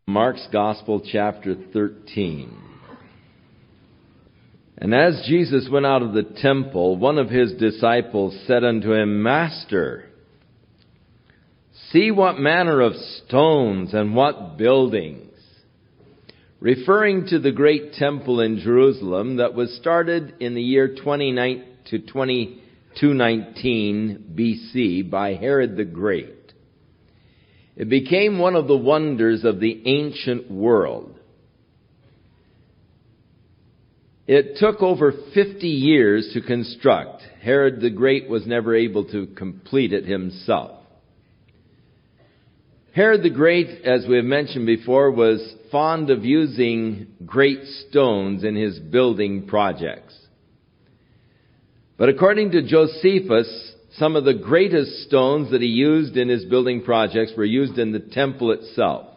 Mark's Gospel, chapter 13. And as Jesus went out of the temple, one of his disciples said unto him, Master, see what manner of stones and what buildings, referring to the great temple in Jerusalem that was started in the year 2219 BC by Herod the Great. It became one of the wonders of the ancient world. It took over 50 years to construct. Herod the Great was never able to complete it himself. Herod the Great, as we have mentioned before, was fond of using great stones in his building projects. But according to Josephus, some of the greatest stones that he used in his building projects were used in the temple itself.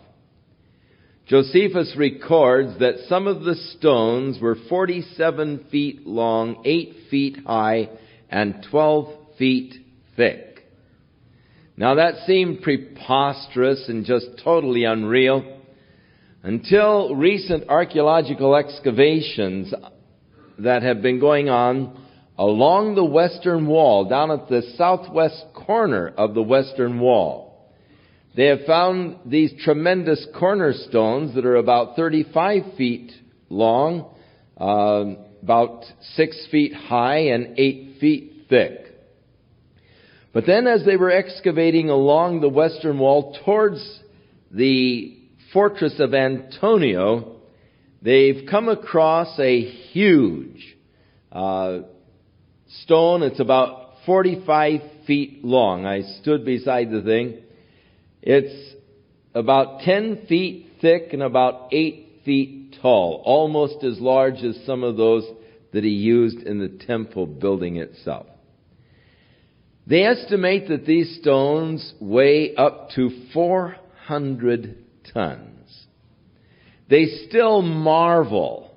Josephus records that some of the stones were 47 feet long, 8 feet high, and 12 feet thick. Now that seemed preposterous and just totally unreal until recent archaeological excavations that have been going on along the western wall, down at the southwest corner of the western wall. They have found these tremendous cornerstones that are about 35 feet long, about 6 feet high, and 8 feet thick. But then as they were excavating along the western wall towards the fortress of Antonio, they've come across a huge stone. It's about 45 feet long. I stood beside the thing. It's about 10 feet thick and about 8 feet tall, almost as large as some of those that he used in the temple building itself. They estimate that these stones weigh up to 400 tons. They still marvel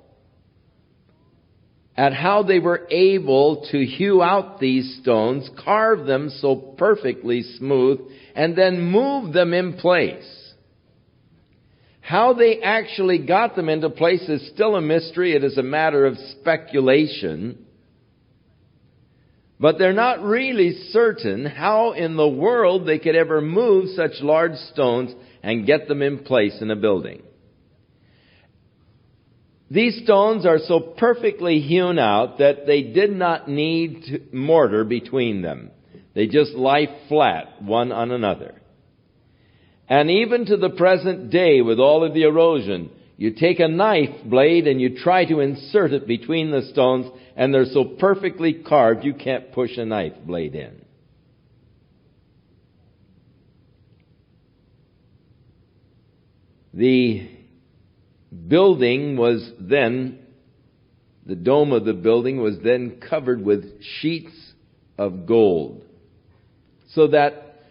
at how they were able to hew out these stones, carve them so perfectly smooth, and then move them in place. How they actually got them into place is still a mystery. It is a matter of speculation. But they're not really certain how in the world they could ever move such large stones and get them in place in a building. These stones are so perfectly hewn out that they did not need mortar between them. They just lie flat one on another. And even to the present day, with all of the erosion, you take a knife blade and you try to insert it between the stones, and they're so perfectly carved you can't push a knife blade in. The building was then, the dome of the building was then covered with sheets of gold. So that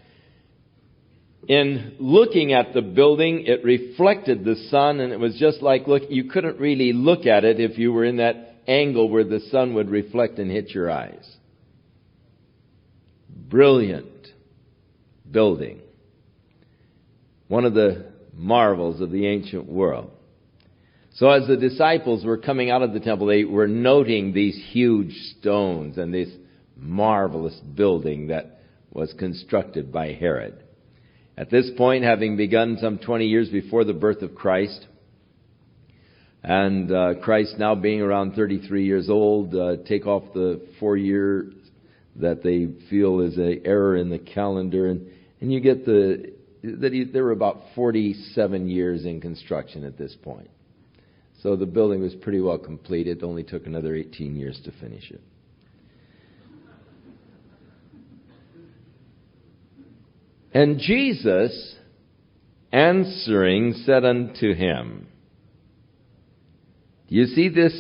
in looking at the building, it reflected the sun, and it was just like, look, you couldn't really look at it if you were in that angle where the sun would reflect and hit your eyes. Brilliant building. One of the marvels of the ancient world. So as the disciples were coming out of the temple, they were noting these huge stones and this marvelous building that was constructed by Herod. At this point, having begun some 20 years before the birth of Christ, and Christ now being around 33 years old, take off the 4 years that they feel is an error in the calendar, and you get there were about 47 years in construction at this point. So the building was pretty well complete. It only took another 18 years to finish it. And Jesus, answering, said unto him, Do you see this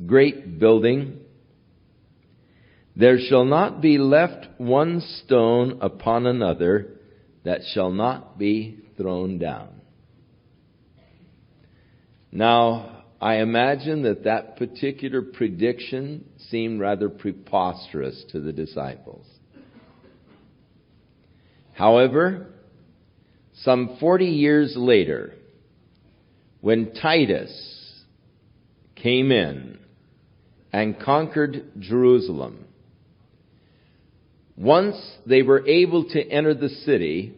great building? There shall not be left one stone upon another that shall not be thrown down. Now, I imagine that particular prediction seemed rather preposterous to the disciples. However, some 40 years later, when Titus came in and conquered Jerusalem, once they were able to enter the city,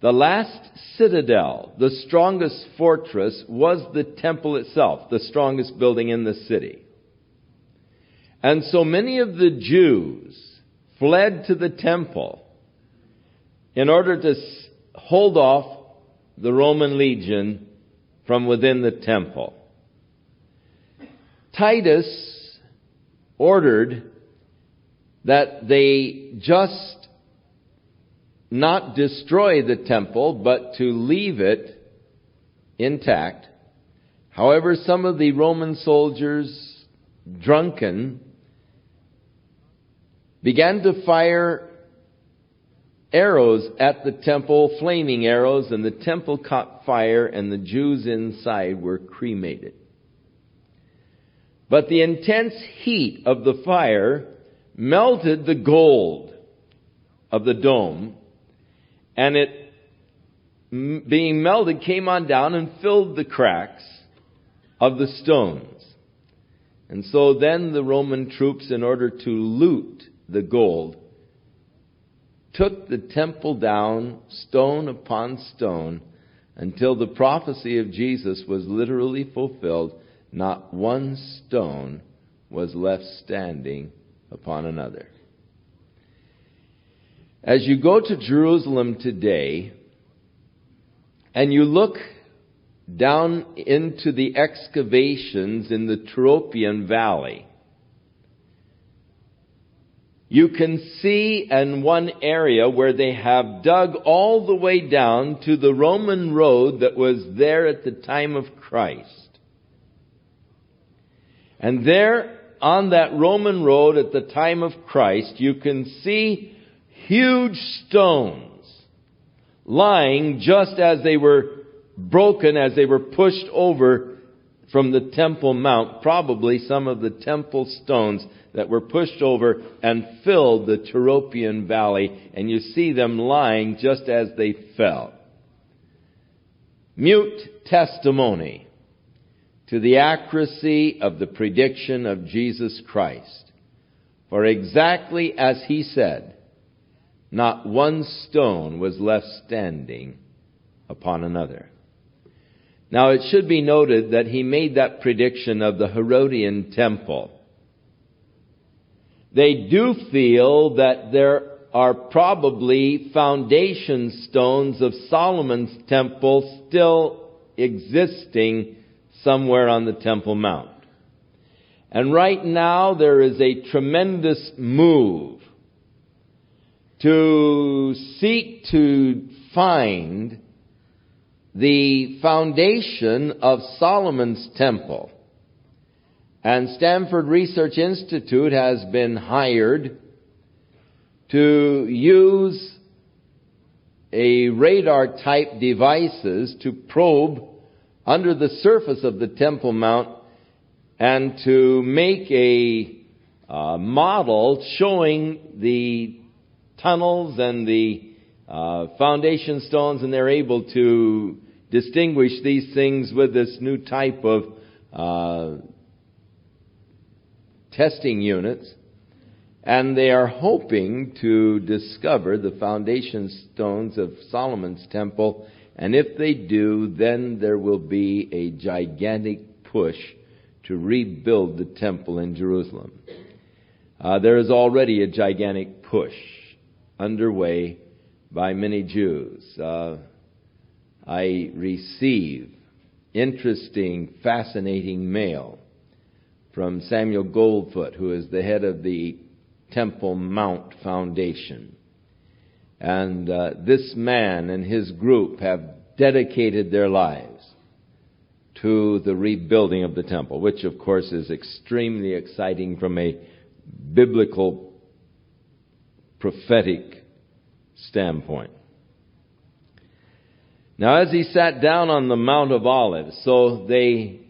the last citadel, the strongest fortress, was the temple itself, the strongest building in the city. And so many of the Jews fled to the temple in order to hold off the Roman legion from within the temple. Titus ordered that they just not destroy the temple, but to leave it intact. However, some of the Roman soldiers, drunken, began to fire arrows at the temple, flaming arrows, and the temple caught fire, and the Jews inside were cremated. But the intense heat of the fire melted the gold of the dome, and it, being melted, came on down and filled the cracks of the stones. And so then the Roman troops, in order to loot the gold, took the temple down stone upon stone until the prophecy of Jesus was literally fulfilled. Not one stone was left standing upon another. As you go to Jerusalem today and you look down into the excavations in the Tyropoeon Valley, you can see in one area where they have dug all the way down to the Roman road that was there at the time of Christ. And there on that Roman road at the time of Christ, you can see huge stones lying just as they were broken, as they were pushed over from the Temple Mount, probably some of the temple stones that were pushed over and filled the Tyropoeon Valley, and you see them lying just as they fell. Mute testimony to the accuracy of the prediction of Jesus Christ. For exactly as he said, not one stone was left standing upon another. Now it should be noted that he made that prediction of the Herodian temple. They do feel that there are probably foundation stones of Solomon's temple still existing somewhere on the Temple Mount. And right now there is a tremendous move to seek to find the foundation of Solomon's temple. And Stanford Research Institute has been hired to use a radar-type devices to probe under the surface of the Temple Mount and to make a model showing the tunnels and the foundation stones, and they're able to distinguish these things with this new type of testing units. And they are hoping to discover the foundation stones of Solomon's temple. And if they do, then there will be a gigantic push to rebuild the temple in Jerusalem. There is already a gigantic push underway by many Jews. I receive interesting, fascinating mail from Samuel Goldfoot, who is the head of the Temple Mount Foundation. And this man and his group have dedicated their lives to the rebuilding of the temple, which of course is extremely exciting from a biblical, prophetic standpoint. Now, as he sat down on the Mount of Olives, so they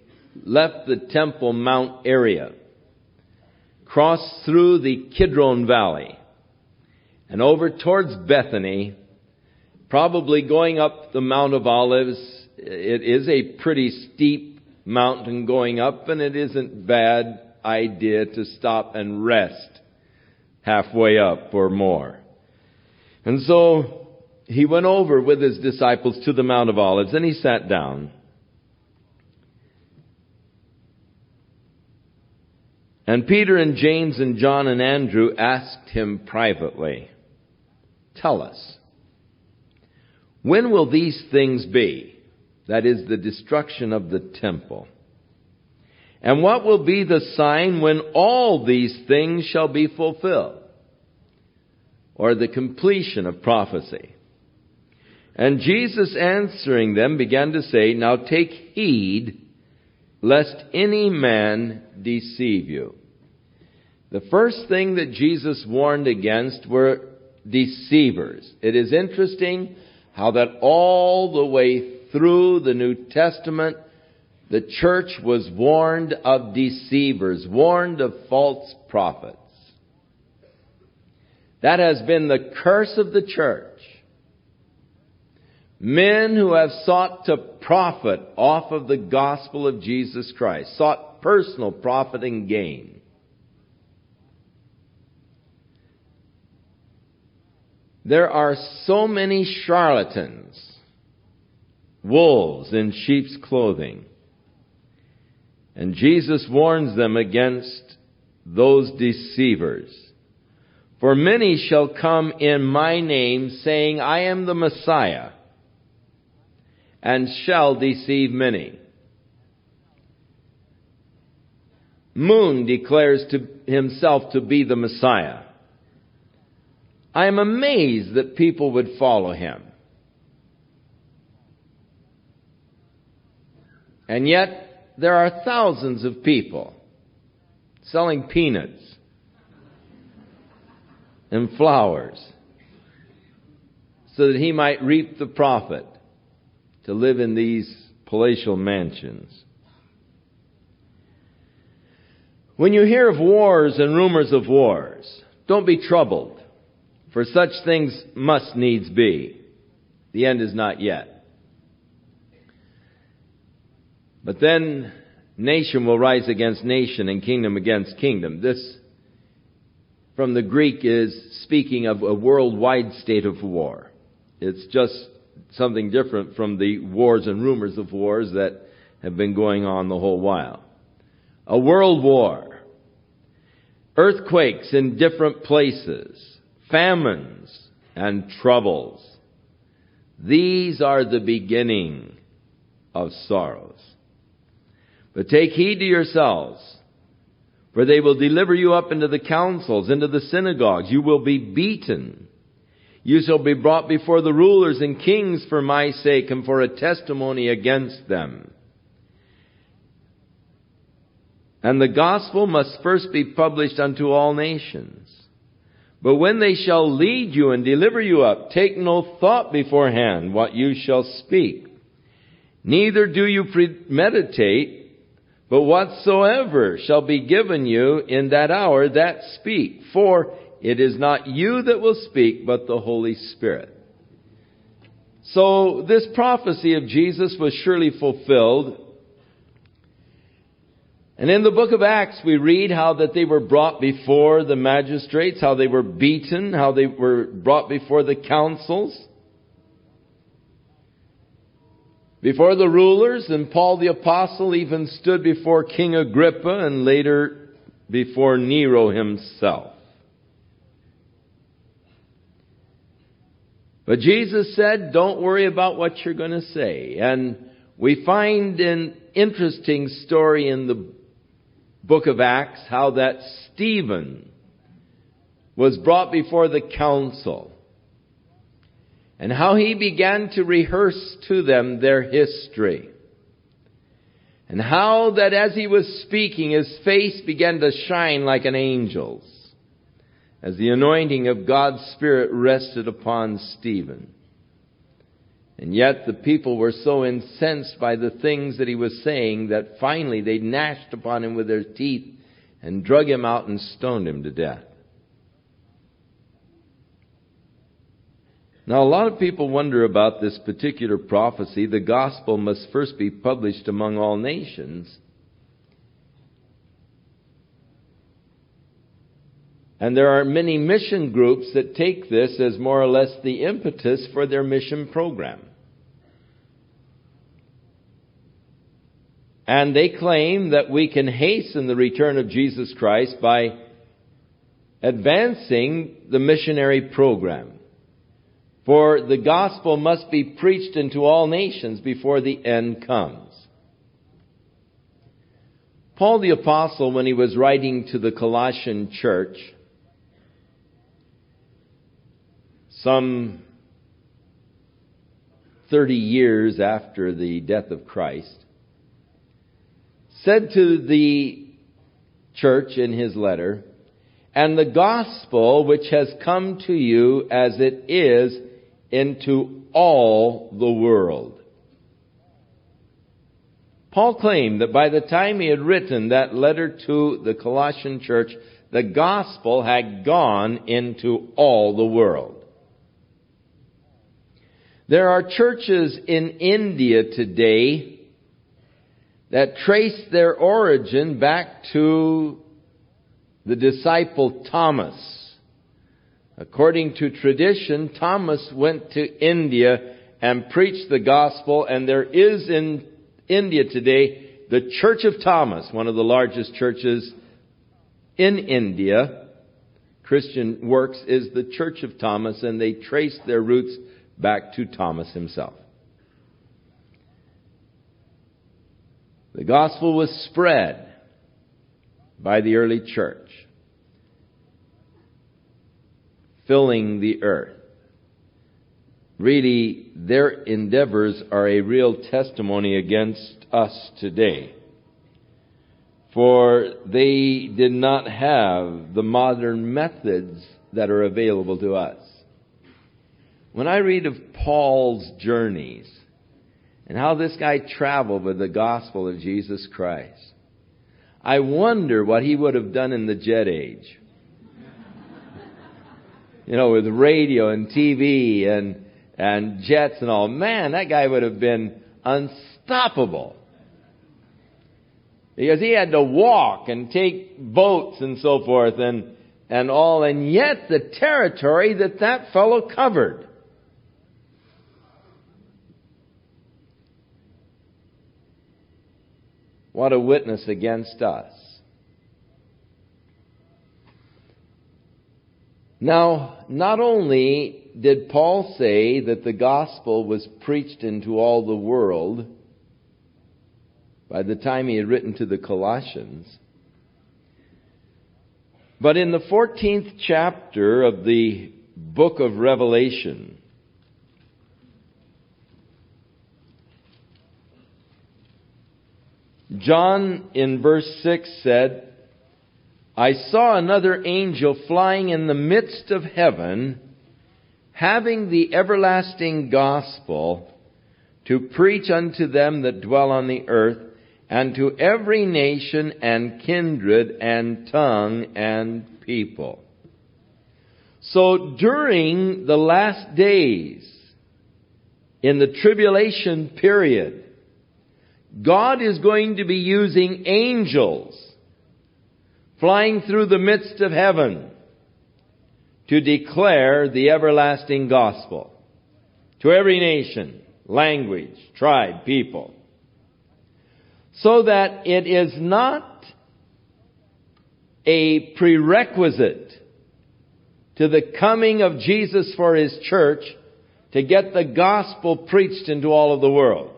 left the Temple Mount area, crossed through the Kidron Valley, and over towards Bethany, probably going up the Mount of Olives. it is a pretty steep mountain going up, and it isn't bad idea to stop and rest halfway up or more. And so he went over with his disciples to the Mount of Olives, and he sat down. And Peter and James and John and Andrew asked him privately, "Tell us, when will these things be?" That is, the destruction of the temple. "And what will be the sign when all these things shall be fulfilled?" Or the completion of prophecy. And Jesus answering them began to say, "Now take heed, lest any man deceive you." The first thing that Jesus warned against were deceivers. It is interesting how that all the way through the New Testament, the church was warned of deceivers, warned of false prophets. That has been the curse of the church. Men who have sought to profit off of the gospel of Jesus Christ, sought personal profit and gain. There are so many charlatans, wolves in sheep's clothing. And Jesus warns them against those deceivers. "For many shall come in my name, saying, I am the Messiah, and shall deceive many." Moon declares to himself to be the Messiah. I am amazed that people would follow him. And yet, there are thousands of people selling peanuts and flowers so that he might reap the profit to live in these palatial mansions. When you hear of wars and rumors of wars, don't be troubled, for such things must needs be. The end is not yet. But then nation will rise against nation and kingdom against kingdom. This, from the Greek, is speaking of a worldwide state of war. It's just something different from the wars and rumors of wars that have been going on the whole while. A world war. Earthquakes in different places. Famines and troubles. These are the beginning of sorrows. But take heed to yourselves, for they will deliver you up into the councils, into the synagogues. You will be beaten. You shall be brought before the rulers and kings for my sake and for a testimony against them. And the gospel must first be published unto all nations. But when they shall lead you and deliver you up, take no thought beforehand what you shall speak. Neither do you premeditate, but whatsoever shall be given you in that hour, that speak. For it is not you that will speak, but the Holy Spirit. So this prophecy of Jesus was surely fulfilled. And in the book of Acts, we read how that they were brought before the magistrates, how they were beaten, how they were brought before the councils, before the rulers, and Paul the Apostle even stood before King Agrippa and later before Nero himself. But Jesus said, don't worry about what you're going to say. And we find an interesting story in the book of Acts how that Stephen was brought before the council. And how he began to rehearse to them their history. And how that as he was speaking, his face began to shine like an angel's, as the anointing of God's Spirit rested upon Stephen. And yet the people were so incensed by the things that he was saying that finally they gnashed upon him with their teeth and drug him out and stoned him to death. Now, a lot of people wonder about this particular prophecy. The gospel must first be published among all nations. And there are many mission groups that take this as more or less the impetus for their mission program. And they claim that we can hasten the return of Jesus Christ by advancing the missionary program. For the gospel must be preached into all nations before the end comes. Paul the Apostle, when he was writing to the Colossian church, some 30 years after the death of Christ, said to the church in his letter, "And the gospel which has come to you as it is into all the world." Paul claimed that by the time he had written that letter to the Colossian church, the gospel had gone into all the world. There are churches in India today that trace their origin back to the disciple Thomas. According to tradition, Thomas went to India and preached the gospel, and there is in India today the Church of Thomas, one of the largest churches in India. Christian Works is the Church of Thomas, and they trace their roots back to Thomas himself. The gospel was spread by the early church, filling the earth. Really, their endeavors are a real testimony against us today. For they did not have the modern methods that are available to us. When I read of Paul's journeys and how this guy traveled with the gospel of Jesus Christ, I wonder what he would have done in the jet age. With radio and TV and jets and all. Man, that guy would have been unstoppable. Because he had to walk and take boats and so forth and all. And yet the territory that fellow covered. What a witness against us. Now, not only did Paul say that the gospel was preached into all the world by the time he had written to the Colossians, but in the 14th chapter of the book of Revelation, John in verse 6 said, "I saw another angel flying in the midst of heaven, having the everlasting gospel to preach unto them that dwell on the earth, and to every nation and kindred and tongue and people." So during the last days, in the tribulation period, God is going to be using angels flying through the midst of heaven to declare the everlasting gospel to every nation, language, tribe, people. So that it is not a prerequisite to the coming of Jesus for His church to get the gospel preached into all of the world.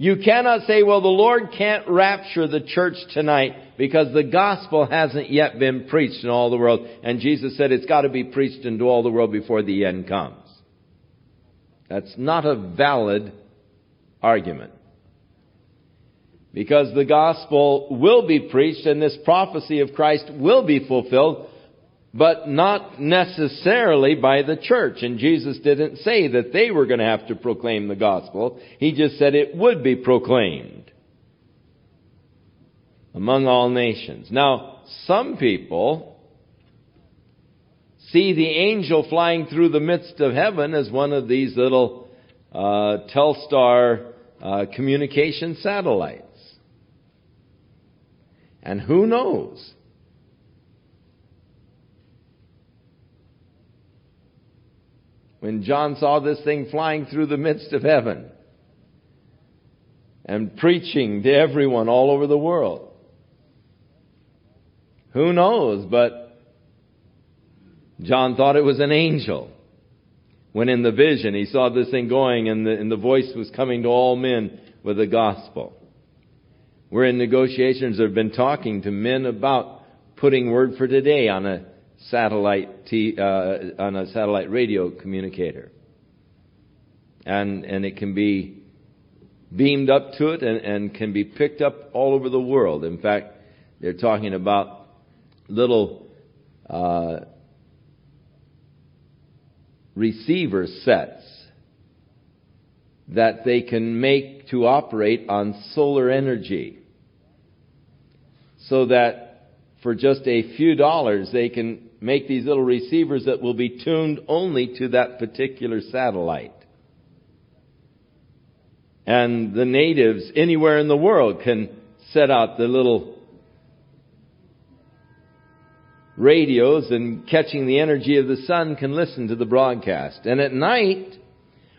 You cannot say, well, the Lord can't rapture the church tonight because the gospel hasn't yet been preached in all the world. And Jesus said it's got to be preached into all the world before the end comes. That's not a valid argument. Because the gospel will be preached and this prophecy of Christ will be fulfilled, but not necessarily by the church. And Jesus didn't say that they were going to have to proclaim the gospel. He just said it would be proclaimed among all nations. Now, some people see the angel flying through the midst of heaven as one of these little Telstar communication satellites. And who knows? When John saw this thing flying through the midst of heaven and preaching to everyone all over the world. Who knows? But John thought it was an angel. When in the vision he saw this thing going and the voice was coming to all men with the gospel. We're in negotiations. Have been talking to men about putting Word for Today on a satellite radio communicator, and it can be beamed up to it and can be picked up all over the world. In fact, they're talking about little receiver sets that they can make to operate on solar energy, so that for just a few dollars they can make these little receivers that will be tuned only to that particular satellite. And the natives anywhere in the world can set out the little radios, and catching the energy of the sun can listen to the broadcast. And at night,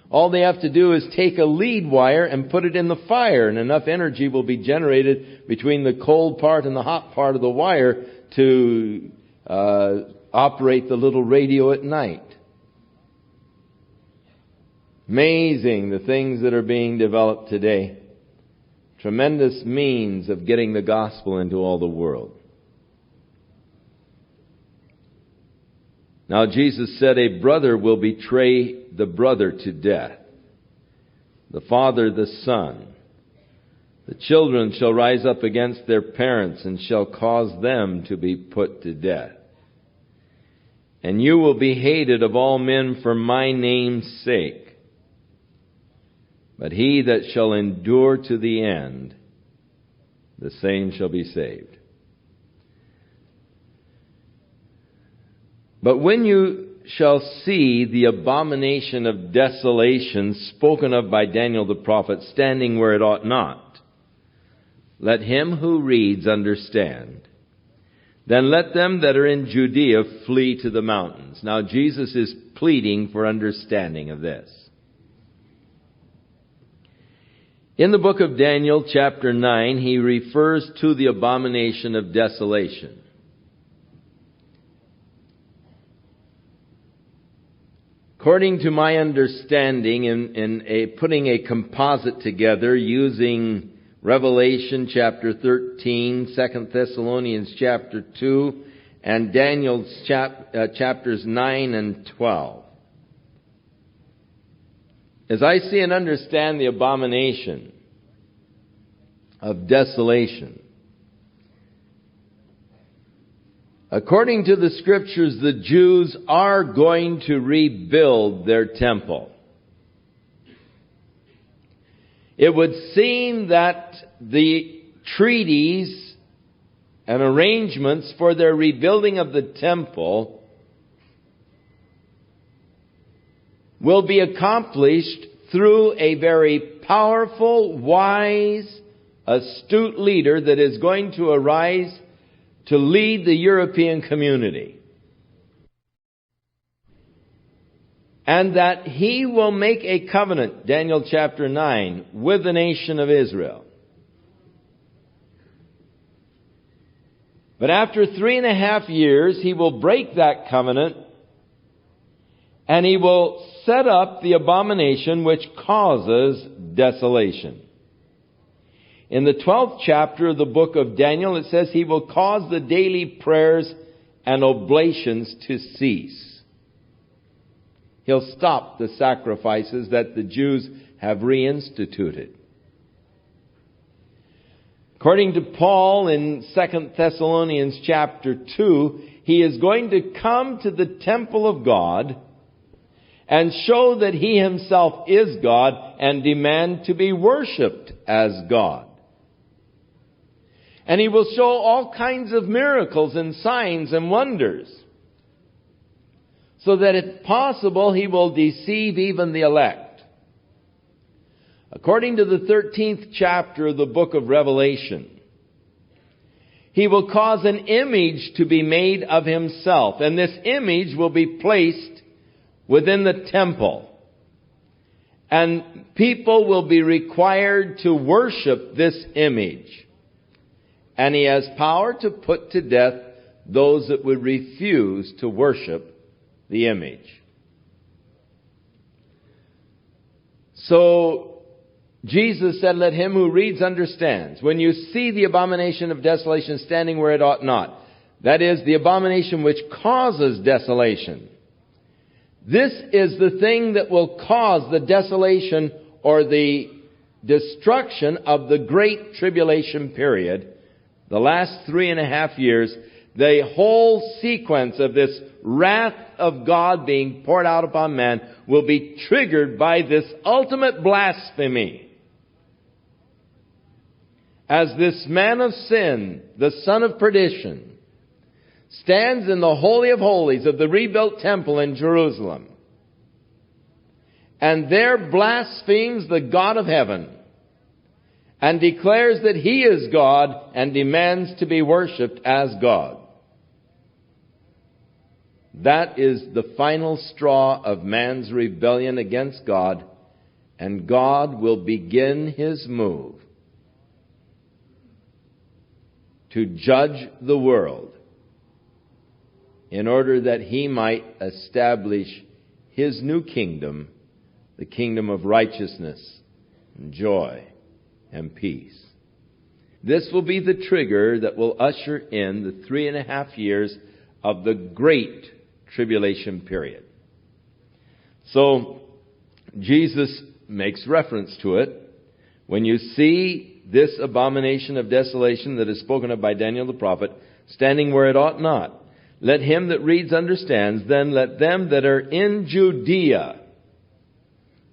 all they have to do is take a lead wire and put it in the fire, and enough energy will be generated between the cold part and the hot part of the wire to operate the little radio at night. Amazing, the things that are being developed today. Tremendous means of getting the gospel into all the world. Now Jesus said, a brother will betray the brother to death, the father the son. The children shall rise up against their parents and shall cause them to be put to death. And you will be hated of all men for my name's sake. But he that shall endure to the end, the same shall be saved. But when you shall see the abomination of desolation spoken of by Daniel the prophet standing where it ought not, let him who reads understand. Then let them that are in Judea flee to the mountains. Now Jesus is pleading for understanding of this. In the book of Daniel, chapter 9, he refers to the abomination of desolation. According to my understanding, in putting a composite together using Revelation chapter 13, 2 Thessalonians chapter 2, and Daniel's chapters 9 and 12. As I see and understand the abomination of desolation, according to the Scriptures, the Jews are going to rebuild their temple. It would seem that the treaties and arrangements for their rebuilding of the temple will be accomplished through a very powerful, wise, astute leader that is going to arise to lead the European community. And that he will make a covenant, Daniel chapter 9, with the nation of Israel. But after 3.5 years, he will break that covenant, and he will set up the abomination which causes desolation. In the 12th chapter of the book of Daniel, it says he will cause the daily prayers and oblations to cease. He'll stop the sacrifices that the Jews have reinstituted. According to Paul in 2 Thessalonians chapter 2, he is going to come to the temple of God and show that he himself is God and demand to be worshipped as God. And he will show all kinds of miracles and signs and wonders. so that if possible he will deceive even the elect. According to the 13th chapter of the book of Revelation, he will cause an image to be made of himself, and this image will be placed within the temple. And people will be required to worship this image. And he has power to put to death those that would refuse to worship the image. So Jesus said, let him who reads understands. When you see the abomination of desolation standing where it ought not, that is, the abomination which causes desolation. This is the thing that will cause the desolation or the destruction of the great tribulation period, the last 3.5 years. The whole sequence of this wrath of God being poured out upon man will be triggered by this ultimate blasphemy. As this man of sin, the son of perdition, stands in the Holy of Holies of the rebuilt temple in Jerusalem, and there blasphemes the God of heaven, and declares that he is God and demands to be worshipped as God. That is the final straw of man's rebellion against God, and God will begin his move to judge the world in order that he might establish his new kingdom, the kingdom of righteousness and joy and peace. This will be the trigger that will usher in the 3.5 years of the great tribulation period. So, Jesus makes reference to it. When you see this abomination of desolation that is spoken of by Daniel the prophet, standing where it ought not, let him that reads understands, then let them that are in Judea.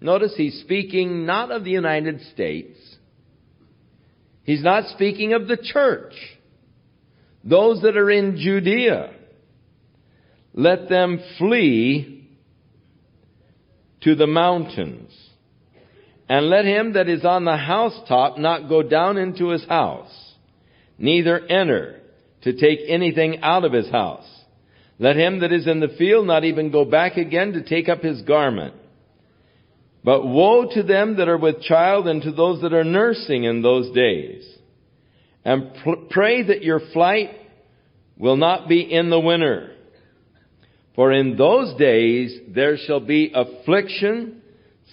Notice he's speaking not of the United States. He's not speaking of the church. Those that are in Judea, let them flee to the mountains. And let him that is on the housetop not go down into his house, neither enter to take anything out of his house. Let him that is in the field not even go back again to take up his garment. But woe to them that are with child and to those that are nursing in those days. And pray that your flight will not be in the winter. For in those days there shall be affliction,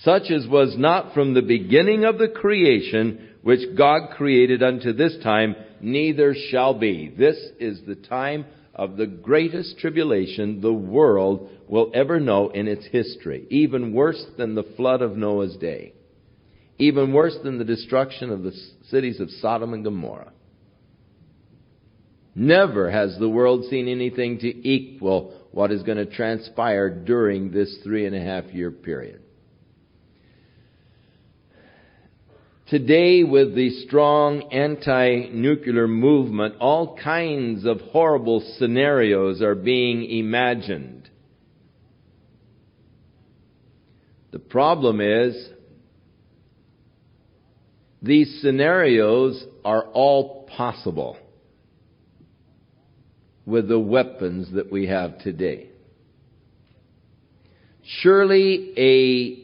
such as was not from the beginning of the creation, which God created unto this time, neither shall be. This is the time of the greatest tribulation the world will ever know in its history. Even worse than the flood of Noah's day. Even worse than the destruction of the cities of Sodom and Gomorrah. Never has the world seen anything to equal what is going to transpire during this 3.5 year period. Today, with the strong anti-nuclear movement, all kinds of horrible scenarios are being imagined. The problem is, these scenarios are all possible with the weapons that we have today. Surely a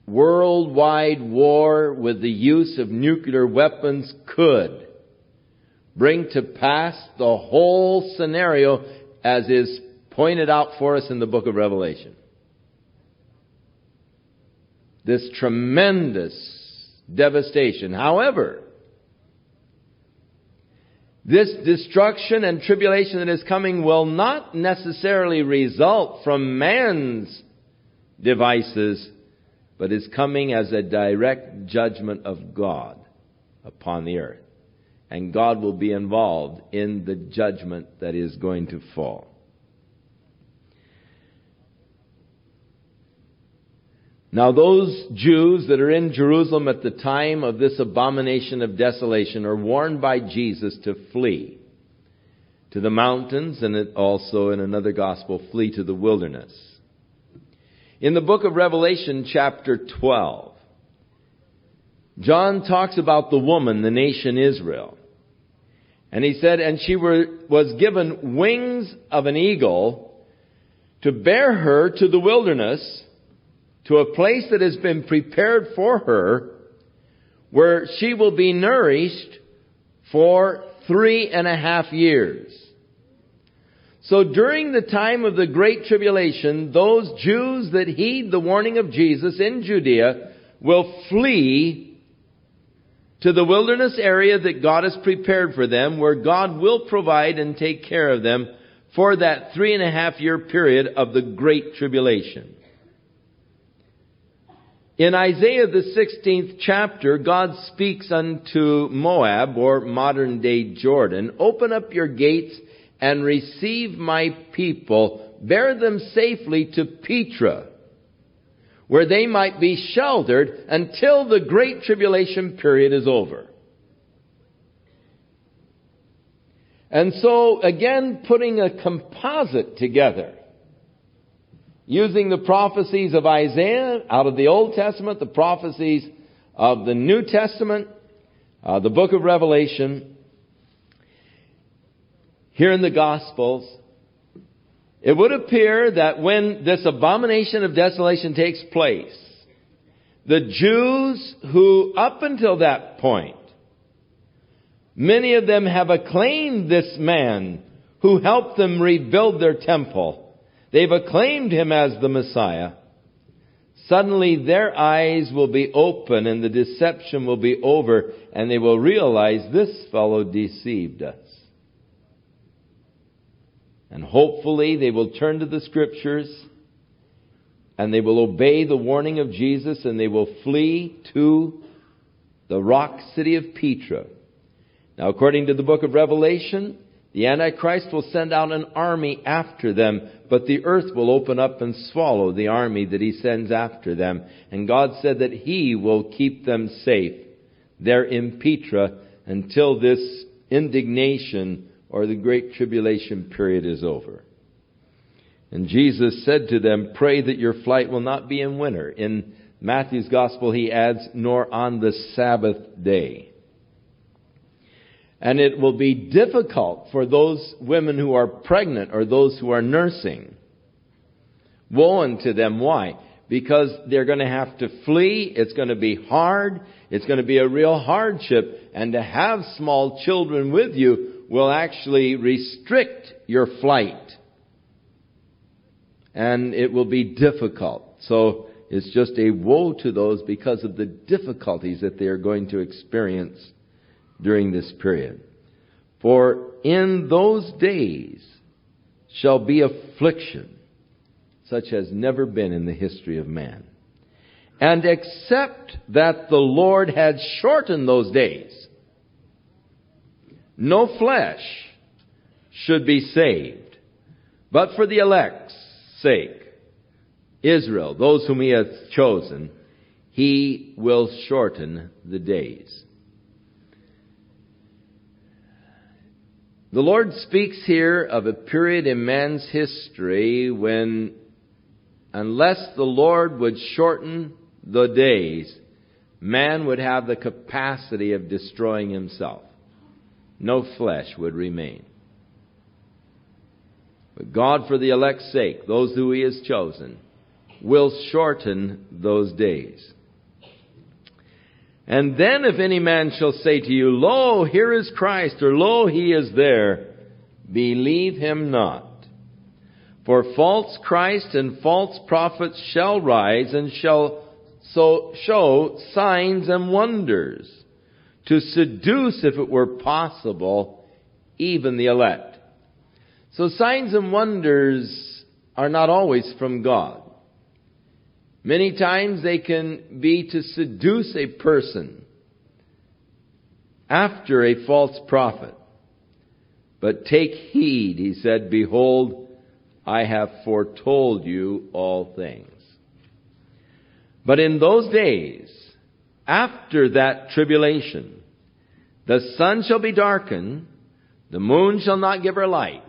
worldwide war with the use of nuclear weapons could bring to pass the whole scenario as is pointed out for us in the book of Revelation. This tremendous devastation. However, this destruction and tribulation that is coming will not necessarily result from man's devices, but is coming as a direct judgment of God upon the earth. And God will be involved in the judgment that is going to fall. Now those Jews that are in Jerusalem at the time of this abomination of desolation are warned by Jesus to flee to the mountains, and it also in another gospel, flee to the wilderness. In the book of Revelation, chapter 12, John talks about the woman, the nation Israel. And he said, and she was given wings of an eagle to bear her to the wilderness, to a place that has been prepared for her, where she will be nourished for 3.5 years. So during the time of the Great Tribulation, those Jews that heed the warning of Jesus in Judea will flee to the wilderness area that God has prepared for them, where God will provide and take care of them for that 3.5 year period of the Great Tribulation. In Isaiah the 16th chapter, God speaks unto Moab, or modern day Jordan, "Open up your gates and receive my people. Bear them safely to Petra, where they might be sheltered until the Great Tribulation period is over." And so, again, putting a composite together, using the prophecies of Isaiah out of the Old Testament, the prophecies of the New Testament, the book of Revelation, here in the Gospels, it would appear that when this abomination of desolation takes place, the Jews who up until that point, many of them have acclaimed this man who helped them rebuild their temple. They've acclaimed him as the Messiah. Suddenly their eyes will be open and the deception will be over, and they will realize this fellow deceived us. And hopefully they will turn to the Scriptures and they will obey the warning of Jesus, and they will flee to the rock city of Petra. Now, according to the book of Revelation, the Antichrist will send out an army after them, but the earth will open up and swallow the army that he sends after them. And God said that he will keep them safe there in Petra until this indignation or the Great Tribulation period is over. And Jesus said to them, "Pray that your flight will not be in winter." In Matthew's Gospel, he adds, "nor on the Sabbath day." And it will be difficult for those women who are pregnant or those who are nursing. Woe unto them. Why? Because they're going to have to flee. It's going to be hard. It's going to be a real hardship. And to have small children with you will actually restrict your flight. And it will be difficult. So it's just a woe to those because of the difficulties that they are going to experience during this period. "For in those days shall be affliction, such as never been in the history of man. And except that the Lord had shortened those days, no flesh should be saved. But for the elect's sake, Israel, those whom he hath chosen, he will shorten the days." The Lord speaks here of a period in man's history when, unless the Lord would shorten the days, man would have the capacity of destroying himself. No flesh would remain. But God, for the elect's sake, those who he has chosen, will shorten those days. "And then if any man shall say to you, Lo, here is Christ, or Lo, he is there, believe him not. For false Christ and false prophets shall rise, and shall so show signs and wonders, to seduce, if it were possible, even the elect." So signs and wonders are not always from God. Many times they can be to seduce a person after a false prophet. "But take heed," he said, "behold, I have foretold you all things." But in those days, after that tribulation, the sun shall be darkened, the moon shall not give her light,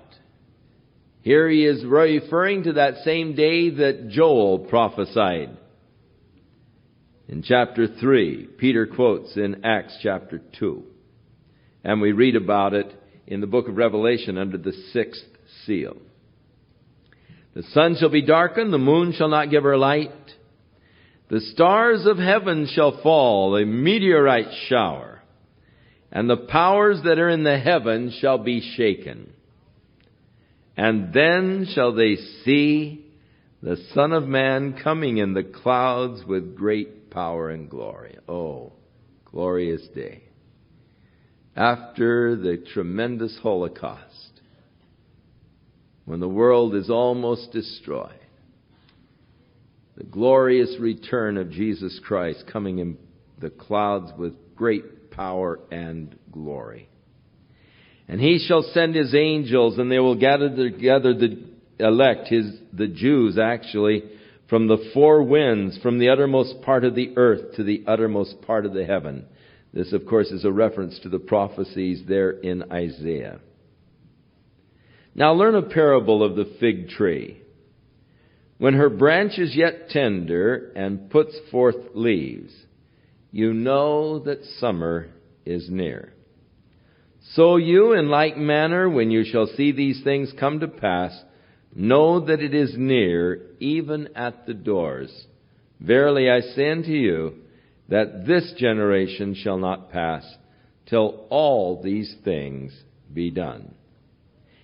Here he is referring to that same day that Joel prophesied. In chapter 3, Peter quotes in Acts chapter 2. And we read about it in the book of Revelation under the 6th seal. The sun shall be darkened, the moon shall not give her light. The stars of heaven shall fall, a meteorite shower. And the powers that are in the heavens shall be shaken. And then shall they see the Son of Man coming in the clouds with great power and glory. Oh, glorious day. After the tremendous Holocaust, when the world is almost destroyed, the glorious return of Jesus Christ coming in the clouds with great power and glory. And he shall send his angels, and they will gather together the elect, the Jews actually, from the four winds, from the uttermost part of the earth to the uttermost part of the heaven. This, of course, is a reference to the prophecies there in Isaiah. Now learn a parable of the fig tree. When her branch is yet tender and puts forth leaves, you know that summer is near. So you, in like manner, when you shall see these things come to pass, know that it is near, even at the doors. Verily I say unto you, that this generation shall not pass, till all these things be done.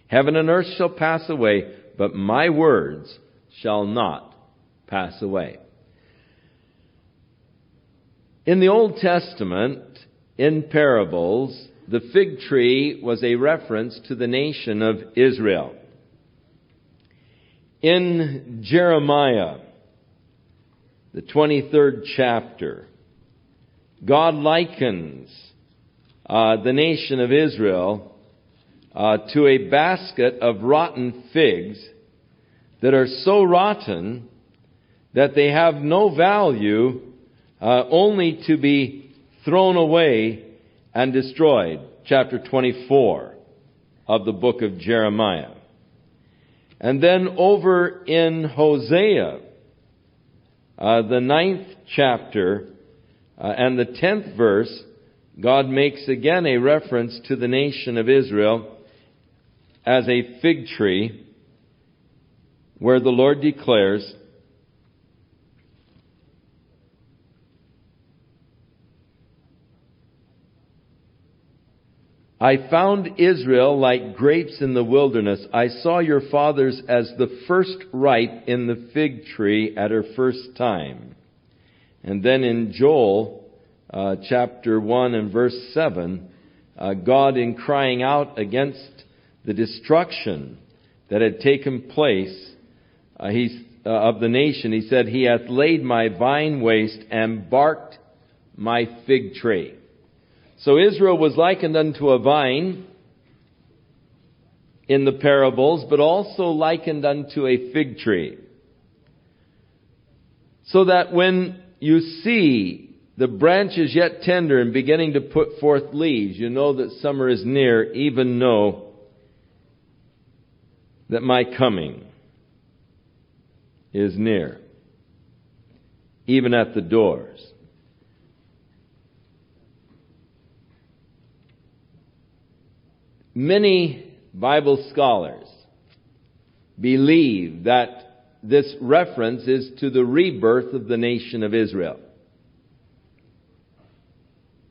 Heaven and earth shall pass away, but my words shall not pass away. In the Old Testament, in parables, the fig tree was a reference to the nation of Israel. In Jeremiah, the 23rd chapter, God likens the nation of Israel to a basket of rotten figs that are so rotten that they have no value, only to be thrown away and destroyed. Chapter 24 of the book of Jeremiah. And then over in Hosea, the 9th chapter and the 10th verse, God makes again a reference to the nation of Israel as a fig tree, where the Lord declares, I found Israel like grapes in the wilderness. I saw your fathers as the first ripe in the fig tree at her first time. And then in Joel chapter 1 and verse 7, God, in crying out against the destruction that had taken place of the nation, he said, He hath laid my vine waste and barked my fig tree. So Israel was likened unto a vine in the parables, but also likened unto a fig tree. So that when you see the branches yet tender and beginning to put forth leaves, you know that summer is near, even know that my coming is near, even at the doors. Many Bible scholars believe that this reference is to the rebirth of the nation of Israel.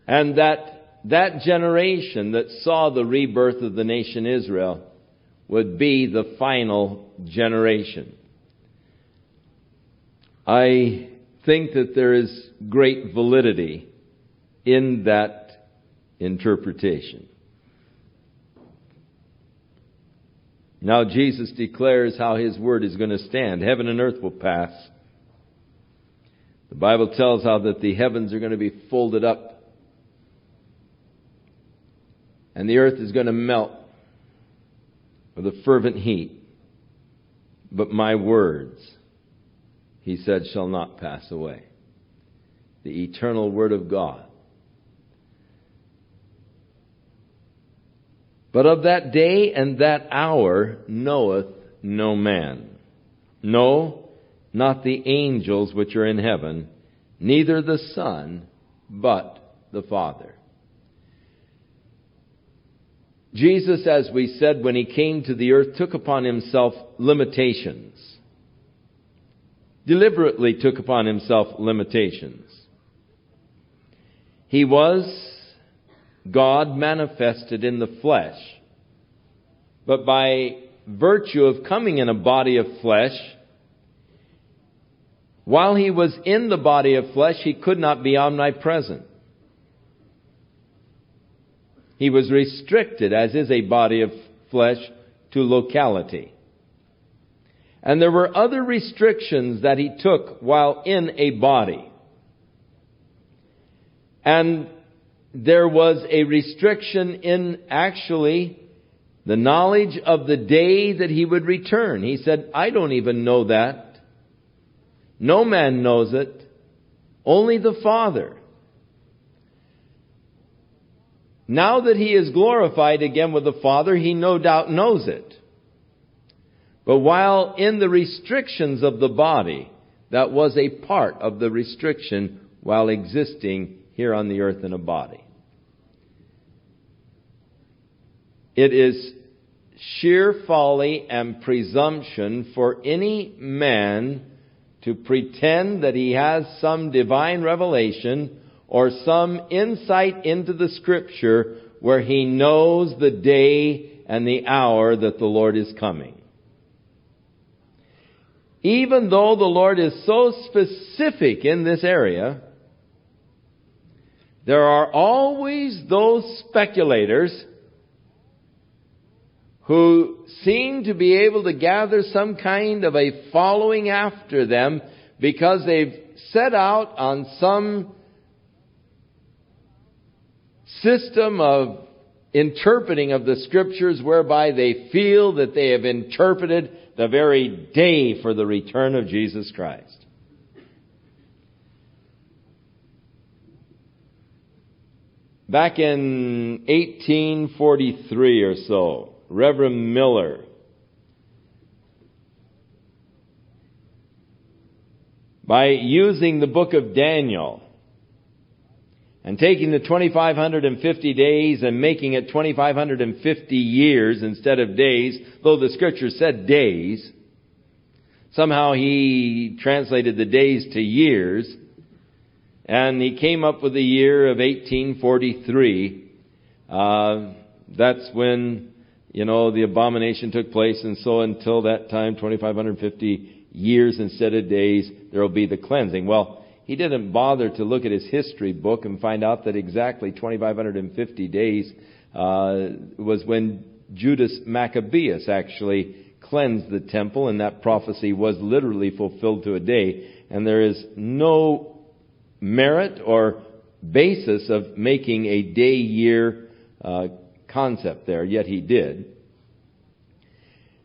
And that generation that saw the rebirth of the nation Israel would be the final generation. I think that there is great validity in that interpretation. Now Jesus declares how His word is going to stand. Heaven and earth will pass. The Bible tells how that the heavens are going to be folded up, and the earth is going to melt with a fervent heat. But my words, He said, shall not pass away. The eternal word of God. But of that day and that hour knoweth no man. No, not the angels which are in heaven, neither the Son, but the Father. Jesus, as we said, when he came to the earth, took upon himself limitations. Deliberately took upon himself limitations. He was God manifested in the flesh. But by virtue of coming in a body of flesh, while he was in the body of flesh, he could not be omnipresent. He was restricted, as is a body of flesh, to locality. And there were other restrictions that he took while in a body. And there was a restriction in actually the knowledge of the day that he would return. He said, I don't even know that. No man knows it. Only the Father. Now that he is glorified again with the Father, he no doubt knows it. But while in the restrictions of the body, that was a part of the restriction while existing here on the earth in a body. It is sheer folly and presumption for any man to pretend that he has some divine revelation or some insight into the Scripture where he knows the day and the hour that the Lord is coming. Even though the Lord is so specific in this area, there are always those speculators who seem to be able to gather some kind of a following after them because they've set out on some system of interpreting of the Scriptures whereby they feel that they have interpreted the very day for the return of Jesus Christ. Back in 1843 or so, Reverend Miller by using the book of Daniel and taking the 2,550 days and making it 2,550 years instead of days, though the Scripture said days, somehow he translated the days to years, and he came up with the year of 1843. That's when, the abomination took place, and so until that time, 2,550 years instead of days, there will be the cleansing. Well, he didn't bother to look at his history book and find out that exactly 2,550 days was when Judas Maccabeus actually cleansed the temple, and that prophecy was literally fulfilled to a day. And there is no merit or basis of making a day-year concept there, yet he did.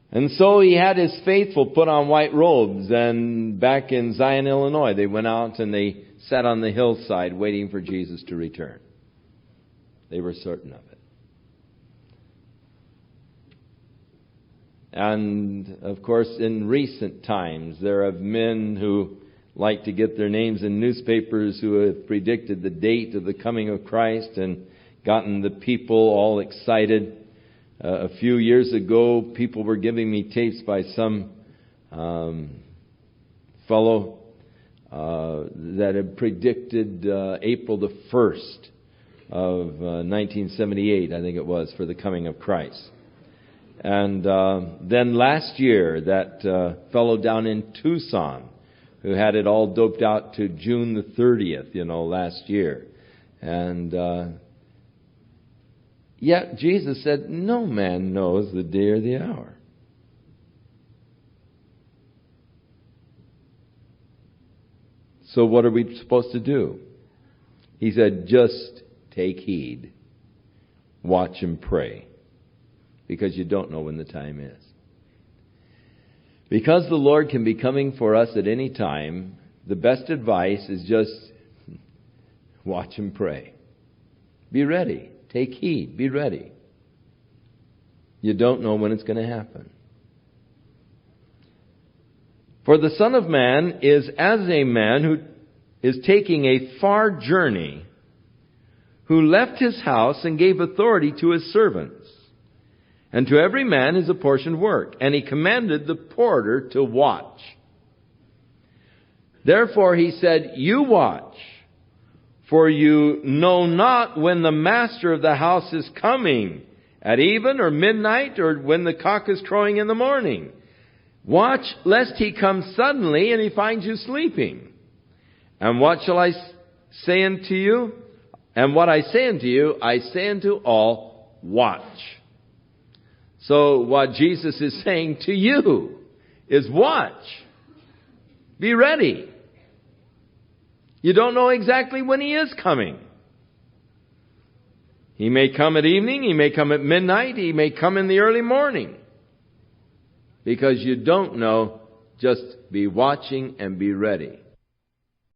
And so he had his faithful put on white robes, and back in Zion, Illinois, they went out and they sat on the hillside waiting for Jesus to return. They were certain of it. And, of course, in recent times, there have men who like to get their names in newspapers who have predicted the date of the coming of Christ and gotten the people all excited. A few years ago, people were giving me tapes by some fellow that had predicted April the 1st of 1978, I think it was, for the coming of Christ. And then last year, that fellow down in Tucson, who had it all doped out to June the 30th, last year. And yet Jesus said, no man knows the day or the hour. So what are we supposed to do? He said, just take heed. Watch and pray. Because you don't know when the time is. Because the Lord can be coming for us at any time, the best advice is just watch and pray. Be ready. Take heed. Be ready. You don't know when it's going to happen. For the Son of Man is as a man who is taking a far journey, who left his house and gave authority to his servants, and to every man his apportioned work. And he commanded the porter to watch. Therefore he said, you watch, for you know not when the master of the house is coming, at even or midnight, or when the cock is crowing in the morning. Watch, lest he come suddenly and he finds you sleeping. And what shall I say unto you? And what I say unto you, I say unto all, watch. So what Jesus is saying to you is watch. Be ready. You don't know exactly when he is coming. He may come at evening, he may come at midnight, he may come in the early morning. Because you don't know, just be watching and be ready.